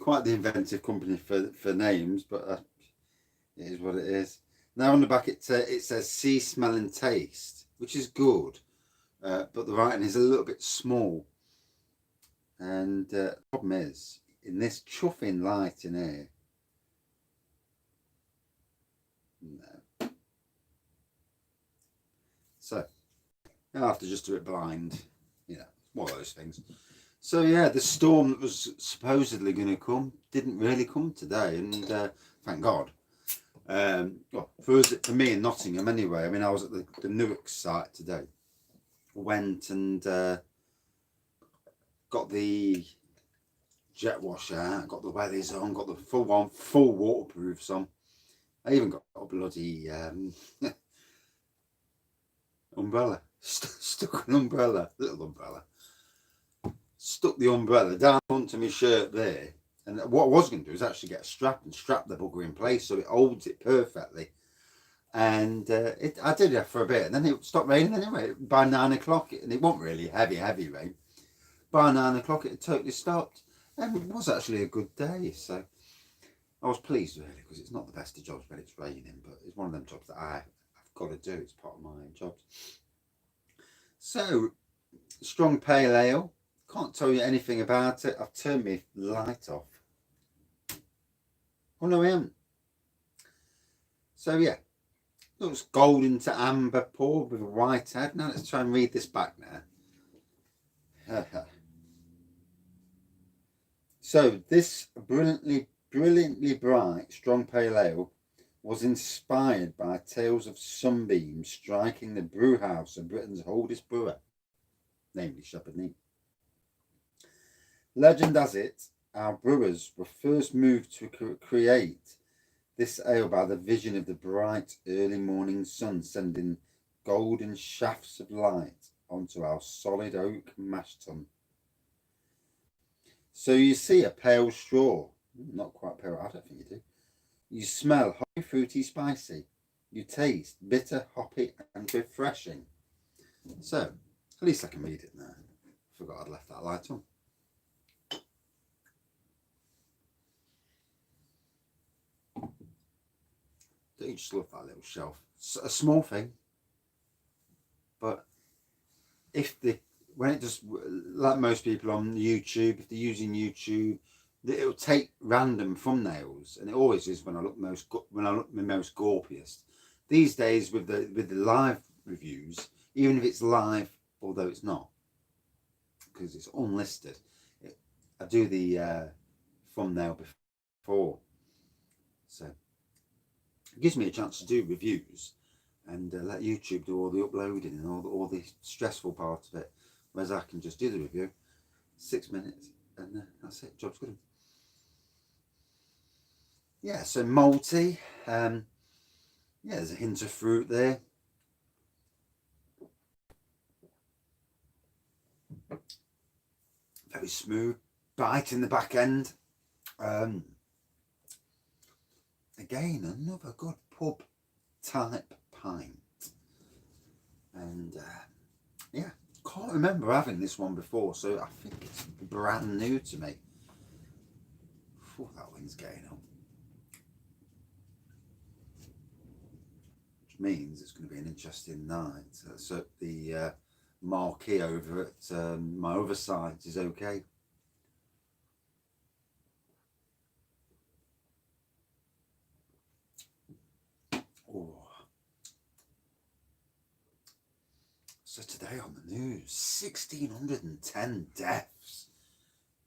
quite the inventive company for names, but it is what it is. Now on the back it says see, smell and taste, which is good, but the writing is a little bit small. And the problem is, in this chuffing light in here, no. So I'll have to just do it blind, one of those things. So yeah, the storm that was supposedly going to come didn't really come today, and thank God. Well, for me in Nottingham anyway. I mean, I was at the Newark site today. Went and got the jet wash out, got the wellies on, got the full waterproofs on. I even got a bloody umbrella. Stuck an umbrella, little umbrella. Stuck the umbrella down onto my shirt there. And what I was going to do is actually get a strap and strap the bugger in place so it holds it perfectly. And I did it for a bit, and then it stopped raining anyway. By 9 o'clock, and it wasn't really heavy rain. By 9 o'clock, it had totally stopped. And it was actually a good day, so I was pleased really, because it's not the best of jobs when it's raining, but it's one of them jobs that I've got to do. It's part of my jobs. So, strong pale ale. Can't tell you anything about it. I've turned my light off. Oh no, I haven't. So yeah, looks golden to amber poured with a white head. Now let's try and read this back now. So this brilliantly bright strong pale ale was inspired by tales of sunbeams striking the brew house of Britain's oldest brewer, namely Shepherd Neame. Legend has it, our brewers were first moved to create this ale by the vision of the bright early morning sun sending golden shafts of light onto our solid oak mash tun. So you see a pale straw, not quite pale, I don't think you do. You smell hoppy, fruity, spicy. You taste bitter, hoppy and refreshing. So, at least I can read it now. Forgot I'd left that light on. Don't you just love that little shelf? It's a small thing, but when it just, like most people on YouTube, if they're using YouTube, it'll take random thumbnails, and it always is when I look my most gorpiest. These days with the live reviews, even if it's live, although it's not, because it's unlisted, I do the thumbnail before, so it gives me a chance to do reviews and let YouTube do all the uploading and all the stressful part of it, whereas I can just do the review, 6 minutes, and that's it, job's good. Yeah, so malty, yeah, there's a hint of fruit there. Very smooth, bite in the back end. Again, another good pub type pint. And yeah, can't remember having this one before, so I think it's brand new to me. Oh, that wind's getting up. Which means it's going to be an interesting night. So the marquee over at my other side is okay. Oh. So today on the news, 1,610 deaths.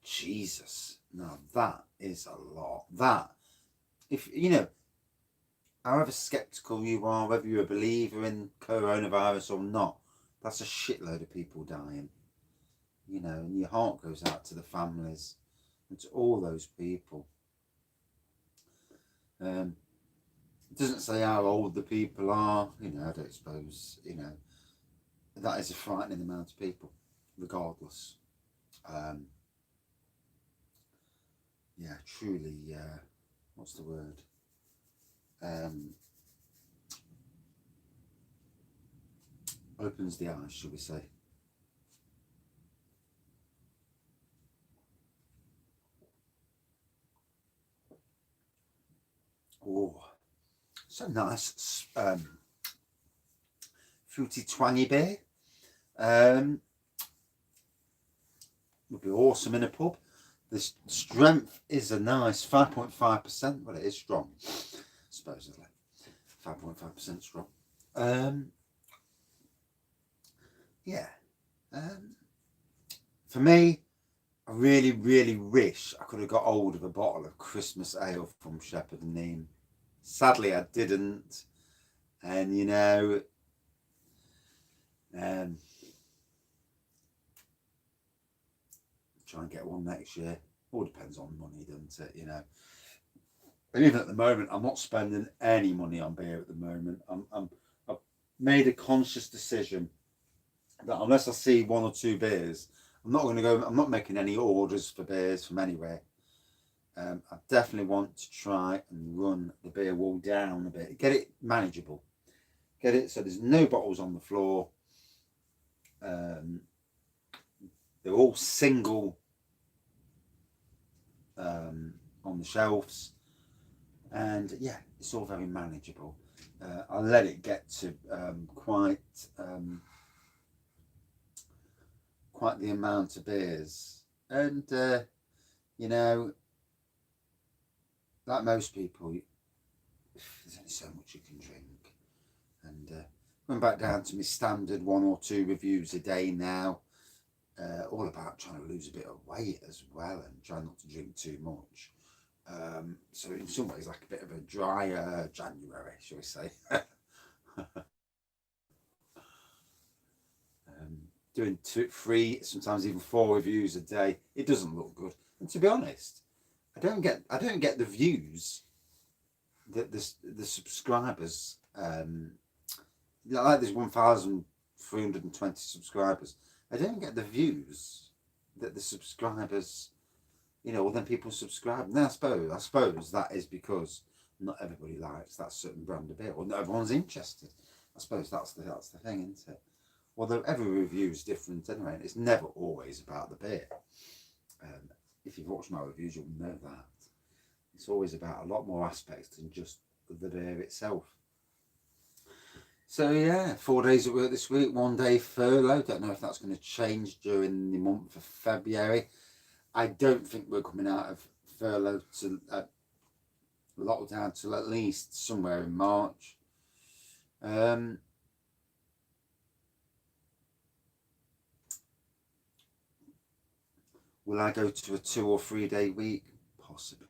Jesus. Now that is a lot. That, if you know, however skeptical you are, whether you're a believer in coronavirus or not, that's a shitload of people dying. You know, and your heart goes out to the families and to all those people. It doesn't say how old the people are, you know, I don't suppose, you know, that is a frightening amount of people, regardless. Yeah, truly, what's the word? Opens the eyes, shall we say. Oh, so nice. Fruity twangy beer. Would be awesome in a pub. The strength is a nice 5.5%. Well, it is strong, supposedly. 5.5% strong. Yeah. For me, I really, really wish I could have got hold of a bottle of Christmas ale from Shepherd Neame. Sadly, I didn't. And, you know, try and get one next year. All depends on money, doesn't it? You know. And even at the moment, I'm not spending any money on beer at the moment. I've made a conscious decision that unless I see one or two beers, I'm not going to go. I'm not making any orders for beers from anywhere. I definitely want to try and run the beer wall down a bit, get it manageable, get it so there's no bottles on the floor. They're all single on the shelves, and yeah, it's all very manageable. I'll let it get to quite the amount of beers, and you know, like most people, there's only so much you can drink. And going back down to my standard 1 or 2 reviews a day now, all about trying to lose a bit of weight as well and try not to drink too much. So in some ways, like a bit of a drier January, shall we say. Doing 2, 3, sometimes even 4 reviews a day, it doesn't look good. And to be honest, I don't get the views that the subscribers. Like there's 1,320 subscribers. I don't get the views that the subscribers, you know, well then people subscribe. And I suppose that is because not everybody likes that certain brand of beer, or not everyone's interested. I suppose that's the thing, isn't it? Although every review is different anyway, and it's never always about the beer. If you've watched my reviews, you'll know that. It's always about a lot more aspects than just the beer itself. So yeah, 4 days at work this week, 1 day furlough. Don't know if that's going to change during the month of February. I don't think we're coming out of furlough to lockdown till at least somewhere in March. Will I go to a 2 or 3 day week? Possibly.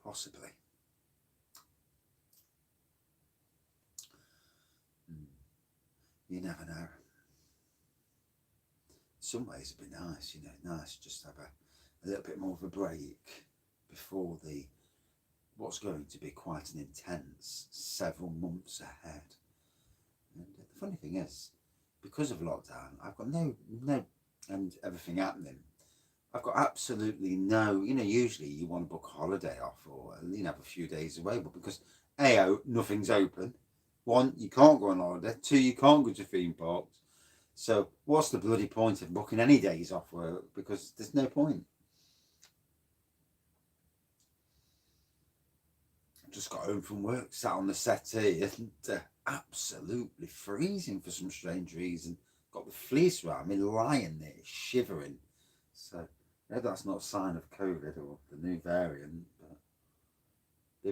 Possibly. You never know. In some ways it'd be nice, you know, nice just to have a little bit more of a break before what's going to be quite an intense several months ahead. And the funny thing is, because of lockdown, I've got no and everything happening, I've got absolutely no, you know, usually you want to book a holiday off or, you know, have a few days away, but because nothing's open. 1, you can't go on holiday. 2, you can't go to theme parks. So what's the bloody point of booking any days off work? Because there's no point. I just got home from work, sat on the settee, and absolutely freezing for some strange reason. Got the fleece around me, lying there, shivering. So that's not a sign of COVID or the new variant. But be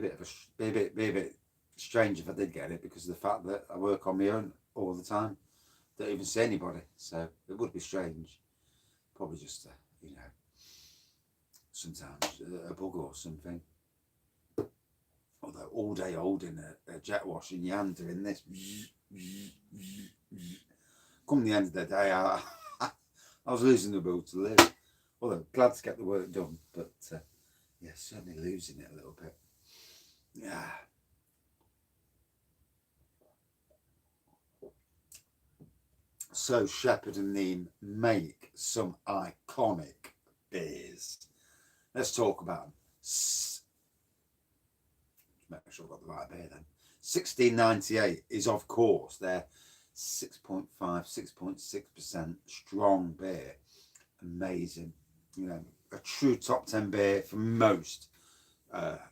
a bit strange if I did get it, because of the fact that I work on my own all the time. Don't even see anybody, so it would be strange. Probably just you know, sometimes a bug or something. Although all day holding a jet wash in your hand doing this, come the end of the day, I was losing the will to live. Although glad to get the work done, but yeah, certainly losing it a little bit. Yeah. So Shepherd and Neame make some iconic beers. Let's talk about them. Make sure I've got the right beer then. 1698 is, of course, their 6.5, 6.6% strong beer. Amazing. You know, a true top 10 beer for most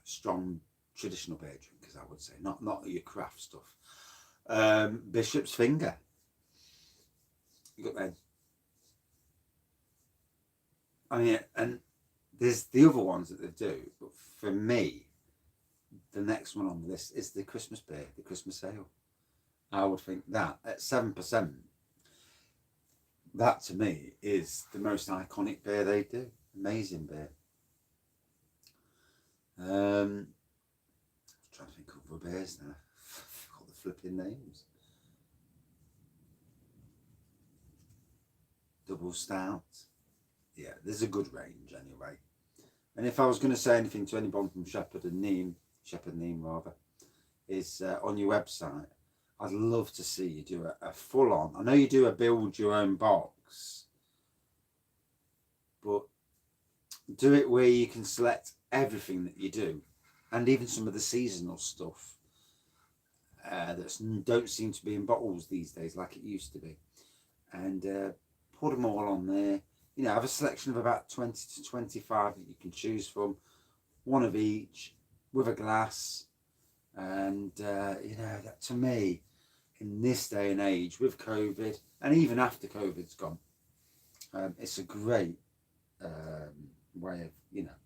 strong traditional beer drinkers, I would say. Not your craft stuff. Bishop's Finger. You got that. I mean, and there's the other ones that they do, but for me, the next one on the list is the Christmas beer, the Christmas ale. I would think that at 7%, that to me is the most iconic beer they do. Amazing beer. I'm trying to think of other beers now. I forgot the flipping names. Double stout. Yeah, there's a good range anyway. And if I was going to say anything to anyone from Shepherd Neame rather, is on your website, I'd love to see you do a full on. I know you do a build your own box, but do it where you can select everything that you do, and even some of the seasonal stuff that don't seem to be in bottles these days like it used to be, and put them all on there. You know, have a selection of about 20 to 25 that you can choose from, one of each with a glass. And you know, that to me, in this day and age with COVID, and even after COVID's gone, it's a great way of, you know,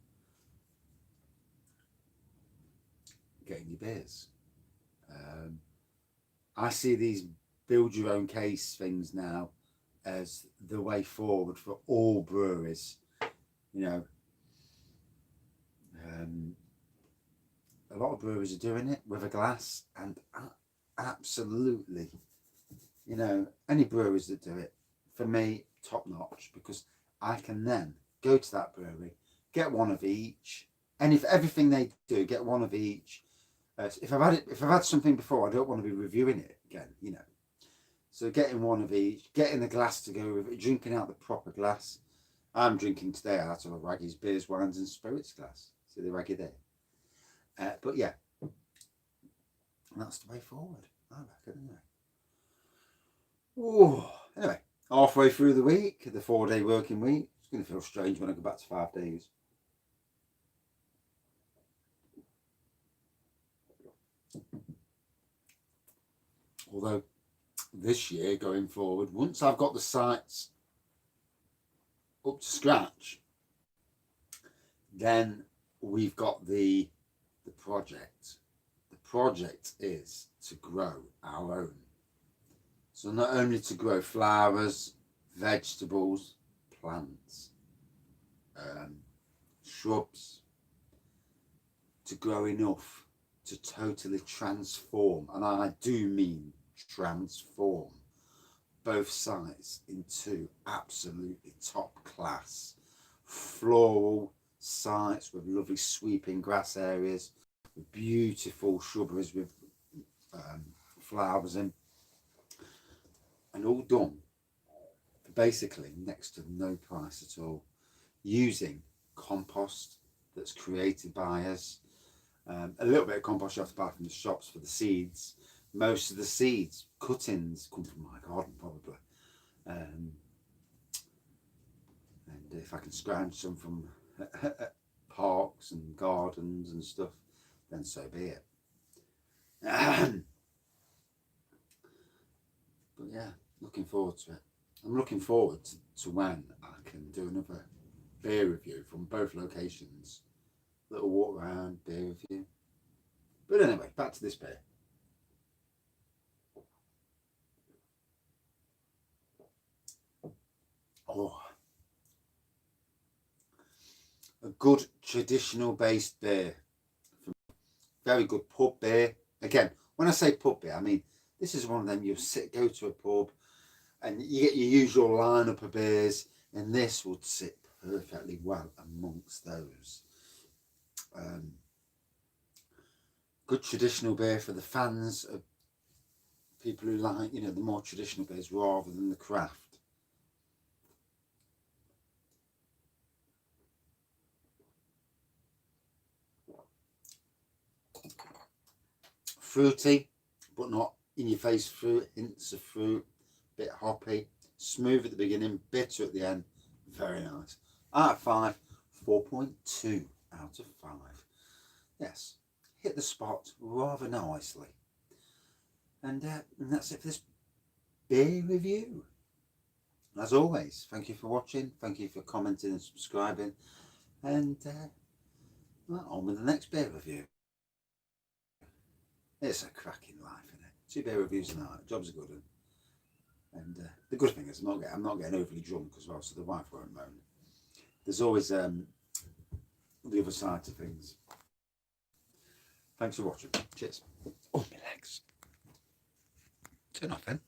getting your beers. I see these build your own case things now as the way forward for all breweries. You know, a lot of breweries are doing it with a glass, and absolutely, you know, any breweries that do it, for me, top notch, because I can then go to that brewery, get one of each, and if everything they do, get one of each. If I've had something before, I don't want to be reviewing it again, you know. So getting one of each, getting the glass to go with it, drinking out the proper glass. I'm drinking today out of a Raggy's Beers, Wines and Spirits glass. See the Raggy there? But yeah, that's the way forward, I reckon, anyway. Oh, anyway, halfway through the week, the 4-day working week. It's going to feel strange when I go back to 5 days. Although this year going forward, once I've got the sites up to scratch, then we've got the project. The project is to grow our own. So not only to grow flowers, vegetables, plants, shrubs, to grow enough to totally transform, and I do mean transform, both sites into absolutely top class floral sites with lovely sweeping grass areas, with beautiful shrubberies with flowers in, and all done for basically next to no price at all, using compost that's created by us. A little bit of compost you have to buy from the shops for the seeds. Most of the seeds, cuttings, come from my garden probably. And if I can scrounge some from parks and gardens and stuff, then so be it. But yeah, looking forward to it. I'm looking forward to when I can do another beer review from both locations. Little walk around, beer review. But anyway, back to this beer. Oh, a good traditional based beer. Very good pub beer. Again, when I say pub beer, I mean this is one of them you go to a pub and you get your usual lineup of beers, and this would sit perfectly well amongst those. Good traditional beer for the fans of people who like, you know, the more traditional beers rather than the craft. fruity, but not in your face fruit, hints of fruit, bit hoppy, smooth at the beginning, bitter at the end. Very nice. Out of 5, 4.2 out of 5. Yes, hit the spot rather nicely. And that's it for this beer review. As always, thank you for watching, thank you for commenting and subscribing, and well, on with the next beer review. It's a cracking life, isn't it? 2 beer reviews a night, job's a good one. And the good thing is I'm not getting overly drunk as well, so the wife won't moan. There's always the other side to things. Thanks for watching. Cheers. Oh, my legs. Turn off then.